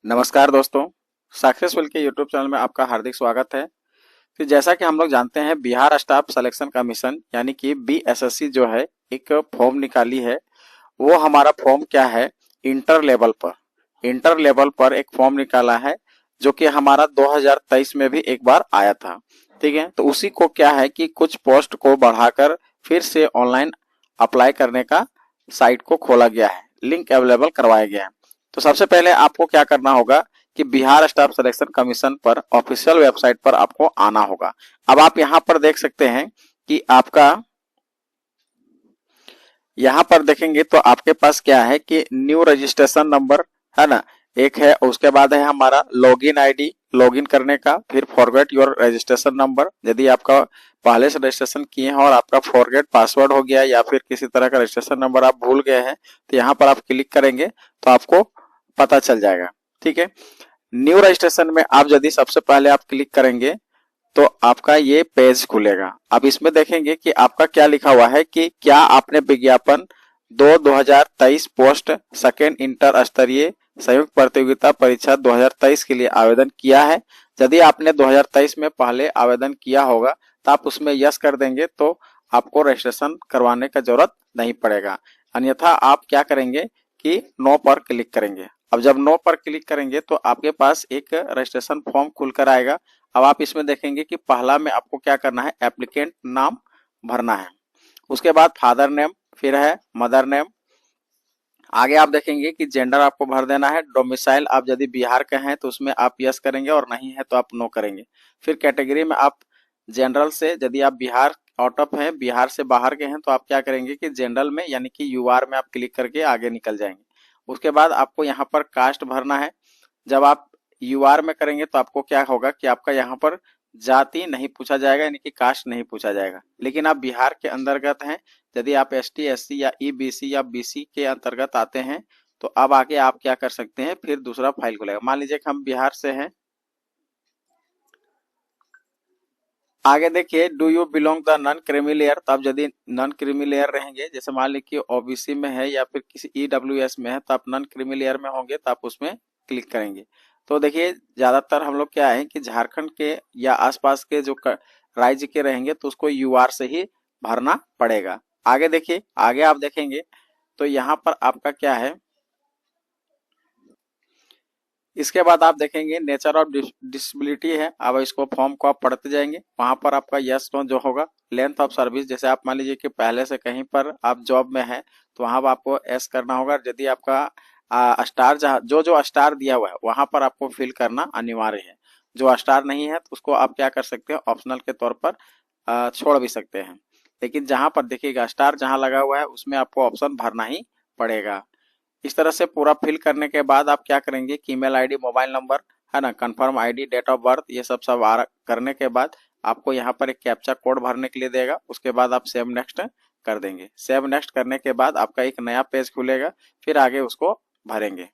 नमस्कार दोस्तों, सक्सेसफुल के यूट्यूब चैनल में आपका हार्दिक स्वागत है। तो जैसा कि हम लोग जानते हैं, बिहार स्टाफ सिलेक्शन कमीशन यानी कि बीएसएससी जो है एक फॉर्म निकाली है। वो हमारा फॉर्म क्या है, इंटर लेवल पर एक फॉर्म निकाला है जो कि हमारा 2023 में भी एक बार आया था। ठीक है, तो उसी को क्या है कि कुछ पोस्ट को बढ़ाकर फिर से ऑनलाइन अप्लाई करने का साइट को खोला गया है, लिंक अवेलेबल करवाया गया है। तो सबसे पहले आपको क्या करना होगा कि बिहार स्टाफ सिलेक्शन कमीशन पर ऑफिशियल वेबसाइट पर आपको आना होगा। अब आप यहाँ पर देख सकते हैं कि आपका यहाँ पर देखेंगे तो आपके पास क्या है कि न्यू रजिस्ट्रेशन नंबर है ना, एक है। उसके बाद है हमारा लॉगिन आईडी, लॉगिन करने का। फिर फॉरगेट योर रजिस्ट्रेशन नंबर, यदि आपका पहले से रजिस्ट्रेशन किए हैं और आपका फॉरगेट पासवर्ड हो गया या फिर किसी तरह का रजिस्ट्रेशन नंबर आप भूल गए हैं, तो यहाँ पर आप क्लिक करेंगे तो आपको पता चल जाएगा। ठीक है, न्यू रजिस्ट्रेशन में आप यदि सबसे पहले आप क्लिक करेंगे तो आपका ये पेज खुलेगा। अब इसमें देखेंगे कि आपका क्या लिखा हुआ है कि क्या आपने विज्ञापन 2023 पोस्ट सेकेंड इंटर स्तरीय संयुक्त प्रतियोगिता परीक्षा 2023 के लिए आवेदन किया है। यदि आपने 2023 में पहले आवेदन किया होगा तो आप उसमें यस कर देंगे, तो आपको रजिस्ट्रेशन करवाने का जरूरत नहीं पड़ेगा। अन्यथा आप क्या करेंगे कि नो पर क्लिक करेंगे। अब जब नो पर क्लिक करेंगे तो आपके पास एक रजिस्ट्रेशन फॉर्म खुलकर आएगा। अब आप इसमें देखेंगे कि पहला में आपको क्या करना है, एप्लीकेंट नाम भरना है। उसके बाद फादर नेम, फिर है मदर नेम। आगे आप देखेंगे कि जेंडर आपको भर देना है। डोमिसाइल आप यदि बिहार के हैं तो उसमें आप यस करेंगे और नहीं है तो आप नो करेंगे। फिर कैटेगरी में आप जनरल से, यदि आप बिहार आउट ऑफ हैं, बिहार से बाहर के हैं, तो आप क्या करेंगे कि जनरल में यानी कि यूआर में आप क्लिक करके आगे निकल जाएंगे। उसके बाद आपको यहाँ पर कास्ट भरना है। जब आप यूआर में करेंगे तो आपको क्या होगा कि आपका यहाँ पर जाति नहीं पूछा जाएगा, यानी कि कास्ट नहीं पूछा जाएगा। लेकिन आप बिहार के अंतर्गत हैं, यदि आप एसटी एससी या ईबीसी या बीसी के अंतर्गत आते हैं तो अब आगे आप क्या कर सकते हैं, फिर दूसरा फाइल खुलेगा। मान लीजिए कि हम बिहार से हैं। आगे देखिए, do you belong the non creamy layer. तो आप यदि नॉन क्रीमी लेयर रहेंगे, जैसे मान लीजिए ओबीसी में है या फिर किसी ईडब्ल्यूएस में है, तो आप नॉन क्रीमी लेयर में होंगे तो आप उसमें क्लिक करेंगे। तो देखिए, ज्यादातर हम लोग क्या है कि झारखंड के या आसपास के जो राज्य के रहेंगे तो उसको यूआर से ही भरना पड़ेगा। आगे देखिए, आगे आप देखेंगे तो यहाँ पर आपका क्या है, इसके बाद आप देखेंगे नेचर ऑफ डिसेबिलिटी है। अब इसको फॉर्म को आप पढ़ते जाएंगे, वहां पर आपका यस नो जो होगा। लेंथ ऑफ सर्विस, जैसे आप मान लीजिए कि पहले से कहीं पर आप जॉब में हैं तो वहां आपको एस करना होगा। यदि आपका स्टार जो जो स्टार दिया हुआ है वहां पर आपको फिल करना अनिवार्य है। जो स्टार नहीं है तो उसको आप क्या कर सकते हैं, ऑप्शनल के तौर पर छोड़ भी सकते हैं। लेकिन जहां पर देखिएगा स्टार जहां लगा हुआ है उसमें आपको ऑप्शन भरना ही पड़ेगा। इस तरह से पूरा फिल करने के बाद आप क्या करेंगे कि ईमेल आईडी, मोबाइल नंबर है ना, confirm ID, date of birth, ये सब करने के बाद आपको यहाँ पर एक कैप्चा कोड भरने के लिए देगा। उसके बाद आप सेव नेक्स्ट कर देंगे। सेव नेक्स्ट करने के बाद आपका एक नया पेज खुलेगा, फिर आगे उसको भरेंगे।